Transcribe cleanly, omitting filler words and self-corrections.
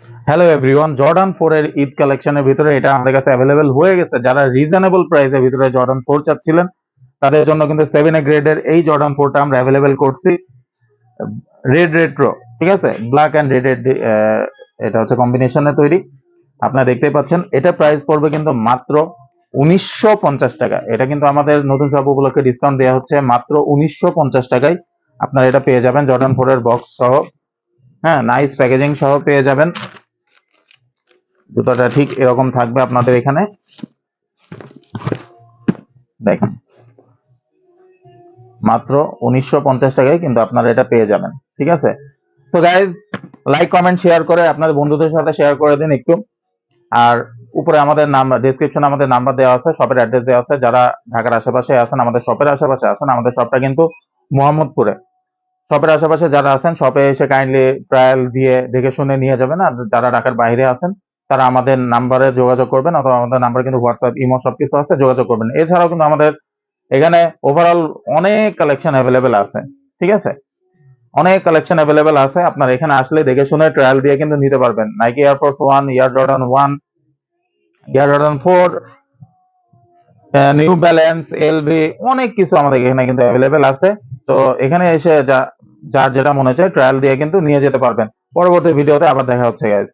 Hello everyone, Jordan 4 এর ঈদ কালেকশনের ভিতরে এটা আমাদের কাছে অ্যাভেলেবেল হয়ে গেছে। যারা রিজনেবল প্রাইসের ভিতরে জর্ডান 4 চাচ্ছিলেন তাদের জন্য কিন্তু 7 এ গ্রেডের এই জর্ডান 4টা আমরা অ্যাভেলেবেল করছি। রেড রেট্রো, ঠিক আছে, ব্ল্যাক অ্যান্ড রেড এটা হচ্ছে কম্বিনেশনে তৈরি। আপনারা দেখতেই পাচ্ছেন, এটা প্রাইস পড়বে কিন্তু মাত্র 1950 টাকা। এটা কিন্তু আমাদের নতুন শপ উপলক্ষে ডিসকাউন্ট দেওয়া হচ্ছে মাত্র 1950 টাকায়। আপনারা এটা পেয়ে যাবেন জর্ডান 4 এর বক্স সহ, হ্যাঁ, নাইস প্যাকেজিং সহ পেয়ে যাবেন। জুতাটা ঠিক এরকম থাকবে আপনাদের এখানে, দেখেন, মাত্র 1950 টাকায় কিন্তু আপনারা এটা পেয়ে যাবেন, ঠিক আছে। তো গাইজ, লাইক কমেন্ট শেয়ার করে আপনাদের বন্ধুদের সাথে শেয়ার করে দিন একটু। আর উপরে আমাদের নাম্বার, ডেসক্রিপশনে আমাদের নাম্বার দেওয়া আছে, শপের অ্যাড্রেস দেওয়া আছে। যারা ঢাকার আশেপাশে আছেন, আমাদের শপের আশেপাশে আছেন, আমাদের শপটা কিন্তু মোহাম্মদপুরে। শপের আশেপাশে যারা আছেন, শপে এসে কাইন্ডলি ট্রায়াল দিয়ে দেখে শুনে নিয়ে যাবেন। আর যারা ঢাকার বাইরে আছেন তারা আমাদের নাম্বারে যোগাযোগ করবেন, অথবা আমাদের নাম্বার কিন্তু হোয়াটসঅ্যাপ, ইমো সবকিছু আছে, যোগাযোগ করবেন। এছাড়াও কিন্তু আমাদের এখানে ওভারঅল অনেক কালেকশন অ্যাভেলেবেল আছে, ঠিক আছে, অনেক কালেকশন অ্যাভেলেবেল আছে। আপনার এখানে আসলে দেখে শুনে ট্রায়াল দিয়ে কিন্তু নিতে পারবেন। Nike air force 1, air Jordan 1, air Jordan 4, new balance, LV, অনেক কিছু আমাদের এখানে কিন্তু অ্যাভেলেবেল আছে। তো এখানে এসে যার যেটা মনে চায় ট্রায়াল দিয়ে কিন্তু নিয়ে যেতে পারবেন। পরবর্তী ভিডিওতে আবার দেখা হচ্ছে গাইস।